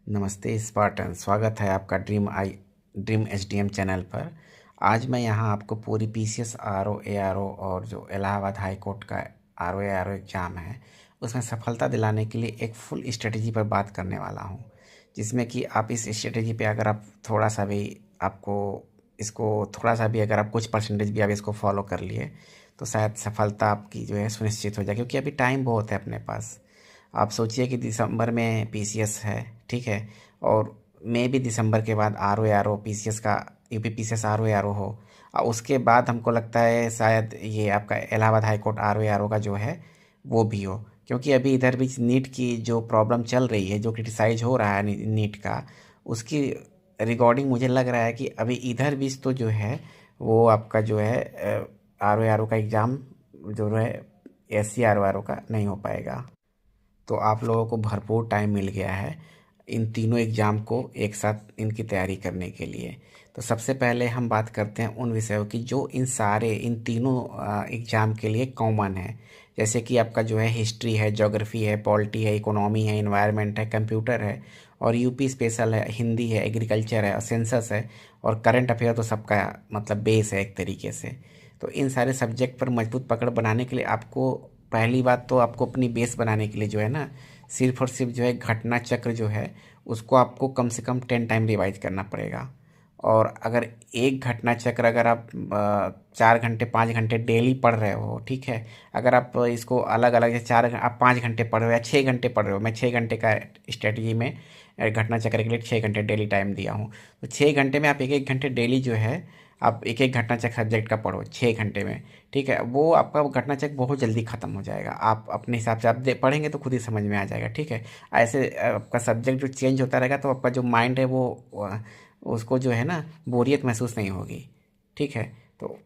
नमस्ते स्पार्टन, स्वागत है आपका ड्रीम एचडीएम चैनल पर। आज मैं यहाँ आपको पूरी पीसीएस आरओ एआरओ और जो इलाहाबाद हाई कोर्ट का आरओ एआरओ एग्ज़ाम है उसमें सफलता दिलाने के लिए एक फुल स्ट्रेटजी पर बात करने वाला हूँ, जिसमें कि आप इस स्ट्रेटजी पे अगर आप थोड़ा सा भी आपको इसको थोड़ा सा भी अगर आप कुछ परसेंटेज भी आप इसको फॉलो कर लिए तो शायद सफलता आपकी जो है सुनिश्चित हो जाए, क्योंकि अभी टाइम बहुत है अपने पास। आप सोचिए कि दिसंबर में पीसीएस है, ठीक है, और मैं भी दिसंबर के बाद R O R O PCS का UP PCS R O R O हो, और उसके बाद हमको लगता है शायद ये आपका Allahabad high court R O का जो है वो भी हो, क्योंकि अभी इधर भी नीट की जो प्रॉब्लम चल रही है, जो क्रिटिसाइज हो रहा है नीट का, उसकी रिकॉर्डिंग मुझे लग रहा है कि अभी इधर भी तो जो है वो आपका जो है आर ओ का एग्ज़ाम जो है एस सी आर ओ का नहीं हो पाएगा। तो आप लोगों को भरपूर टाइम मिल गया है इन तीनों एग्ज़ाम को एक साथ इनकी तैयारी करने के लिए। तो सबसे पहले हम बात करते हैं उन विषयों की जो इन तीनों एग्ज़ाम के लिए कॉमन है। जैसे कि आपका जो है हिस्ट्री है, ज्योग्राफी है, पॉलिटी है, इकोनॉमी है, इन्वायरमेंट है, कंप्यूटर है, और यूपी स्पेशल है, हिंदी है, एग्रीकल्चर है, और सेंसस है, और करंट अफेयर तो सबका मतलब बेस है एक तरीके से। तो इन सारे सब्जेक्ट पर मजबूत पकड़ बनाने के लिए आपको पहली बात तो आपको अपनी बेस बनाने के लिए जो है ना, सिर्फ और सिर्फ जो है घटना चक्र जो है उसको आपको कम से कम 10 टाइम रिवाइज करना पड़ेगा। और अगर एक घटना चक्र अगर आप 4 घंटे 5 घंटे डेली पढ़ रहे हो, ठीक है, अगर आप इसको अलग अलग जैसे आप 5 घंटे पढ़ रहे हो या 6 घंटे पढ़ रहे हो, मैं 6 घंटे का स्ट्रेटजी में घटना चक्र के लिए 6 घंटे डेली टाइम दिया हूँ। तो 6 घंटे में आप एक एक घंटे डेली जो है आप एक एक घटना चक्र सब्जेक्ट का पढ़ो 6 घंटे में, ठीक है, वो आपका घटना चक्र बहुत जल्दी ख़त्म हो जाएगा। आप अपने हिसाब से आप पढ़ेंगे तो खुद ही समझ में आ जाएगा, ठीक है। ऐसे आपका सब्जेक्ट जो चेंज होता रहेगा तो आपका जो माइंड है वो उसको जो है ना बोरियत महसूस नहीं होगी, ठीक है। तो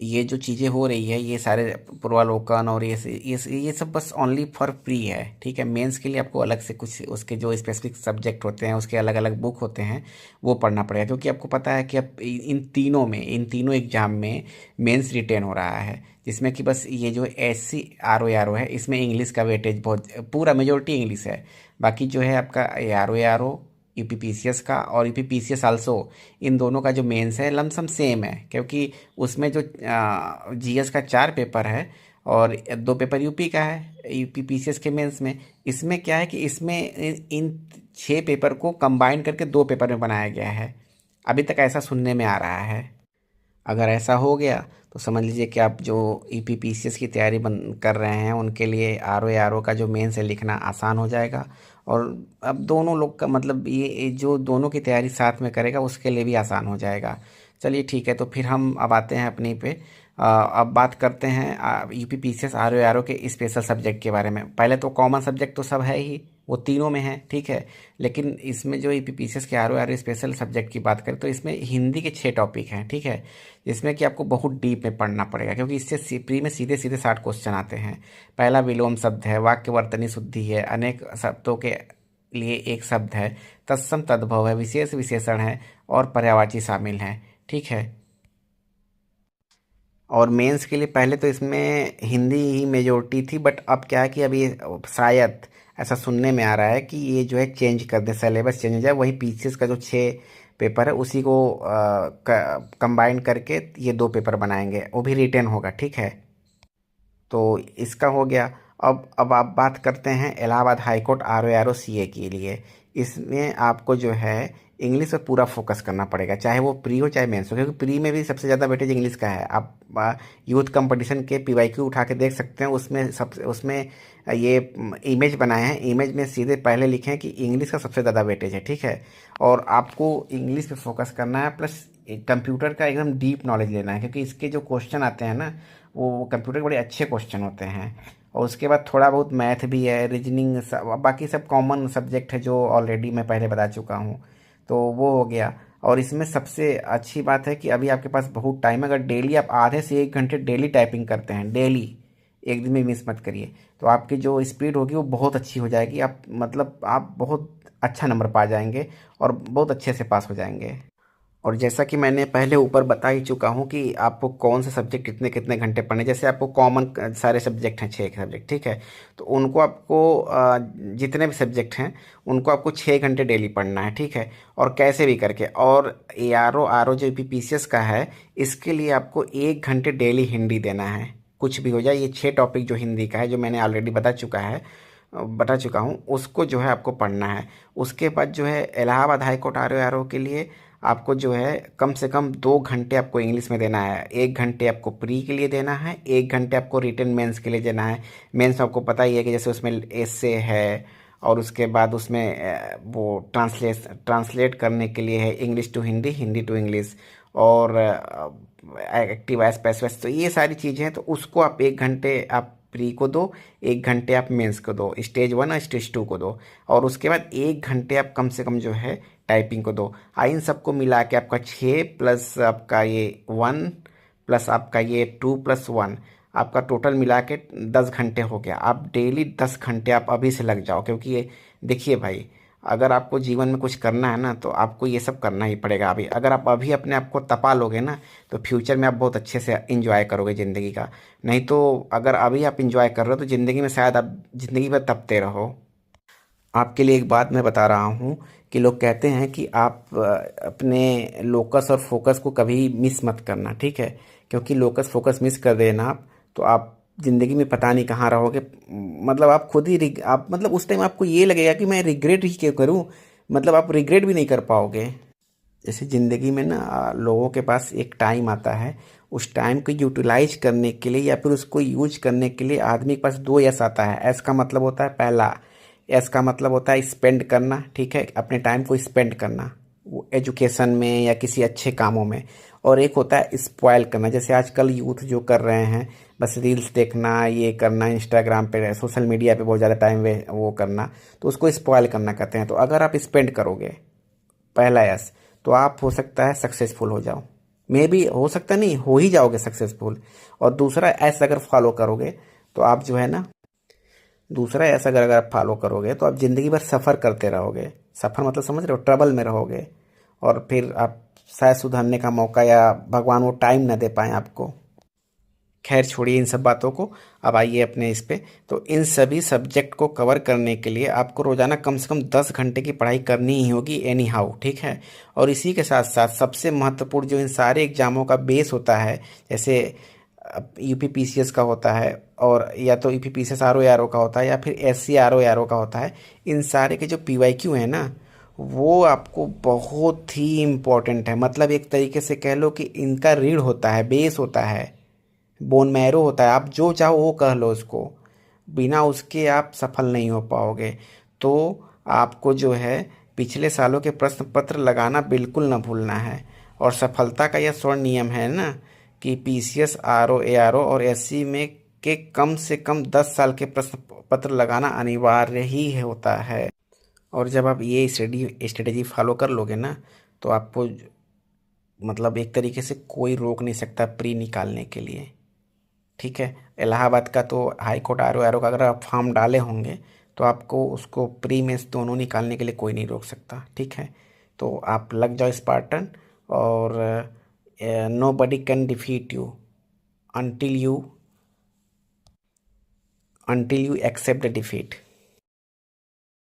ये जो चीज़ें हो रही है, ये सारे पूर्वालोकन और ये सब बस ओनली फॉर फ्री है, ठीक है। मेंस के लिए आपको अलग से कुछ उसके जो स्पेसिफिक सब्जेक्ट होते हैं उसके अलग अलग बुक होते हैं वो पढ़ना पड़ेगा, क्योंकि आपको पता है कि अब इन तीनों एग्जाम में मेंस रिटेन हो रहा है, जिसमें कि बस ये जो एस सी आर ओ है इसमें इंग्लिश का वेटेज बहुत पूरा मेजोरिटी इंग्लिश है। बाकी जो है आपका आर ओ यूपीपीसीएस का और यूपीपीसीएस आल्सो, इन दोनों का जो मेंस है लमसम सेम है, क्योंकि उसमें जो जीएस का 4 पेपर है और 2 पेपर यूपी का है यूपीपीसीएस के मेंस में। इसमें क्या है कि इसमें इन 6 पेपर को कंबाइन करके 2 पेपर में बनाया गया है, अभी तक ऐसा सुनने में आ रहा है। अगर ऐसा हो गया तो समझ लीजिए कि आप जो ईपीपीसीएस की तैयारी कर रहे हैं उनके लिए आर ओ का जो मेंस है लिखना आसान हो जाएगा। और अब दोनों लोग का मतलब ये जो दोनों की तैयारी साथ में करेगा उसके लिए भी आसान हो जाएगा। चलिए ठीक है, तो फिर हम अब आते हैं अपनी पे अब बात करते हैं यूपीपीसीएस आर ओ के स्पेशल सब्जेक्ट के बारे में। पहले तो कॉमन सब्जेक्ट तो सब है ही, वो तीनों में है, ठीक है। लेकिन इसमें जो यूपीपीसीएस के आर ओ स्पेशल सब्जेक्ट की बात करें तो इसमें हिंदी के 6 टॉपिक हैं, ठीक है, जिसमें कि आपको बहुत डीप में पढ़ना पड़ेगा, क्योंकि इससे प्री में सीधे सीधे 60 क्वेश्चन आते हैं। पहला विलोम शब्द है, वाक्य वर्तनी शुद्धि है, अनेक शब्दों के लिए एक शब्द है, तत्सम तद्भव है, विशेष विशेषण है, और पर्यायवाची शामिल है, ठीक है। और मेंस के लिए पहले तो इसमें हिंदी ही मेजोरिटी थी, बट अब क्या है कि अभी शायद ऐसा सुनने में आ रहा है कि ये जो है चेंज कर दे, सिलेबस चेंज हो जाए, वही पीसीएस का जो 6 पेपर है उसी को कंबाइन करके ये 2 पेपर बनाएंगे, वो भी रिटेन होगा, ठीक है। तो इसका हो गया। अब आप बात करते हैं Allahabad high court R O C A के लिए। इसमें आपको जो है इंग्लिश पर पूरा फोकस करना पड़ेगा, चाहे वो प्री हो चाहे मेंस हो, क्योंकि प्री में भी सबसे ज़्यादा वेटेज इंग्लिश का है। आप यूथ कंपटीशन के पीवाईक्यू उठा के देख सकते हैं, उसमें ये इमेज बनाए हैं, इमेज में सीधे पहले लिखे हैं कि इंग्लिश का सबसे ज़्यादा वेटेज है, ठीक है। और आपको इंग्लिश पे फोकस करना है, प्लस कंप्यूटर का एकदम डीप नॉलेज लेना है, क्योंकि इसके जो क्वेश्चन आते हैं ना वो कंप्यूटर के बड़े अच्छे क्वेश्चन होते हैं। और उसके बाद थोड़ा बहुत मैथ भी है, रीजनिंग, बाकी सब कॉमन सब्जेक्ट है जो ऑलरेडी मैं पहले बता चुका हूँ, तो वो हो गया। और इसमें सबसे अच्छी बात है कि अभी आपके पास बहुत टाइम है, अगर डेली आप आधे से 1 घंटे डेली टाइपिंग करते हैं, डेली एक दिन में मिस मत करिए, तो आपकी जो स्पीड होगी वो बहुत अच्छी हो जाएगी। आप मतलब आप बहुत अच्छा नंबर पा जाएंगे और बहुत अच्छे से पास हो जाएंगे। और जैसा कि मैंने पहले ऊपर बता ही चुका हूँ कि आपको कौन से सब्जेक्ट कितने कितने घंटे पढ़ने, जैसे आपको कॉमन सारे सब्जेक्ट हैं 6 सब्जेक्ट, ठीक है। तो उनको आपको जितने भी सब्जेक्ट हैं उनको आपको 6 घंटे डेली पढ़ना है, ठीक है। और कैसे भी करके, और ARO जो PCS का है, इसके लिए आपको 1 घंटे डेली हिंदी देना है। कुछ भी हो जाए, ये 6 टॉपिक जो हिंदी का है, जो मैंने ऑलरेडी बता चुका हूँ, उसको जो है आपको पढ़ना है। उसके बाद जो है इलाहाबाद हाई कोर्ट RO के लिए आपको जो है कम से कम 2 घंटे आपको इंग्लिश में देना है। 1 घंटे आपको प्री के लिए देना है, 1 घंटे आपको रिटन मेंस के लिए देना है। मेंस आपको पता ही है कि जैसे उसमें एसे है, और उसके बाद उसमें वो ट्रांसलेट करने के लिए है English to Hindi, Hindi to English, और एक्टिव एस पैसिव। तो ये सारी चीज़ें हैं, तो उसको आप 1 घंटे आप प्री को दो, 1 घंटे आप मेंस को दो, स्टेज 1 और स्टेज 2 को दो, और उसके बाद 1 घंटे आप कम से कम जो है टाइपिंग को दो। इन सबको मिला के आपका 6 प्लस आपका ये 1 प्लस आपका ये 2 + 1, आपका टोटल मिला के 10 घंटे हो गया। आप डेली 10 घंटे आप अभी से लग जाओ, क्योंकि ये देखिए भाई, अगर आपको जीवन में कुछ करना है ना, तो आपको ये सब करना ही पड़ेगा अभी। अगर आप अभी अपने आप को तपा लोगे ना, तो फ्यूचर में आप बहुत अच्छे से इंजॉय करोगे ज़िंदगी का। नहीं तो अगर अभी आप इंजॉय कर रहे हो, तो ज़िंदगी में शायद आप ज़िंदगी भर तपते रहो। आपके लिए एक बात मैं बता रहा हूँ कि लोग कहते हैं कि आप अपने लोकस और फोकस को कभी मिस मत करना, ठीक है। क्योंकि लोकस फोकस मिस कर देना आप, तो आप ज़िंदगी में पता नहीं कहाँ रहोगे। मतलब आप खुद ही आप मतलब उस टाइम आपको ये लगेगा कि मैं रिग्रेट ही क्यों करूँ। मतलब आप रिग्रेट भी नहीं कर पाओगे। जैसे ज़िंदगी में ना लोगों के पास एक टाइम आता है, उस टाइम को यूटिलाइज करने के लिए या फिर उसको यूज करने के लिए आदमी के पास 2 एस आता है। एस का मतलब होता है पहला, एस का मतलब होता है स्पेंड करना, ठीक है, अपने टाइम को स्पेंड करना, वो एजुकेशन में या किसी अच्छे कामों में। और एक होता है स्पॉइल करना, जैसे आजकल यूथ जो कर रहे हैं, बस रील्स देखना, ये करना, इंस्टाग्राम पे सोशल मीडिया पे बहुत ज़्यादा टाइम वे वो करना, तो उसको स्पॉइल करना कहते हैं। तो अगर आप स्पेंड करोगे, पहला एस, तो आप हो सकता है सक्सेसफुल हो जाओ। मे भी हो सकता नहीं, हो ही जाओगे सक्सेसफुल। और दूसरा एस अगर फॉलो करोगे, तो आप जो है ना, दूसरा ऐसा अगर आप फॉलो करोगे, तो आप ज़िंदगी भर सफ़र करते रहोगे। सफ़र मतलब समझ रहे हो, ट्रबल में रहोगे, और फिर आप शायद सुधरने का मौका, या भगवान वो टाइम ना दे पाए आपको। खैर छोड़िए इन सब बातों को, अब आइए अपने इस पे। तो इन सभी सब्जेक्ट को कवर करने के लिए आपको रोज़ाना कम से कम 10 घंटे की पढ़ाई करनी ही होगी एनी हाउ, ठीक है। और इसी के साथ साथ सबसे महत्वपूर्ण जो इन सारे एग्जामों का बेस होता है, जैसे UP PCS का होता है, और या तो UP PCS RO का होता है, या फिर SC RO का होता है, इन सारे के जो PYQ हैं ना, वो आपको बहुत ही इम्पोर्टेंट है। मतलब एक तरीके से कह लो कि इनका रीढ़ होता है, बेस होता है, बोन मैरो होता है, आप जो चाहो वो कह लो उसको। बिना उसके आप सफल नहीं हो पाओगे। तो आपको जो है पिछले सालों के प्रश्न पत्र लगाना बिल्कुल ना भूलना है। और सफलता का यह स्वर्ण नियम है ना, कि PCS RO और SC में के कम से कम 10 साल के प्रश्न पत्र लगाना अनिवार्य ही होता है। और जब आप ये स्ट्रेटेजी फॉलो कर लोगे ना, तो आपको मतलब एक तरीके से कोई रोक नहीं सकता प्री निकालने के लिए, ठीक है। इलाहाबाद का तो हाई कोर्ट RO का अगर आप फॉर्म डाले होंगे, तो आपको उसको प्री मेंस दोनों निकालने के लिए कोई नहीं रोक सकता, ठीक है। तो आप लग जाओ स्पार्टन, और nobody can defeat you until you until you accept the defeat.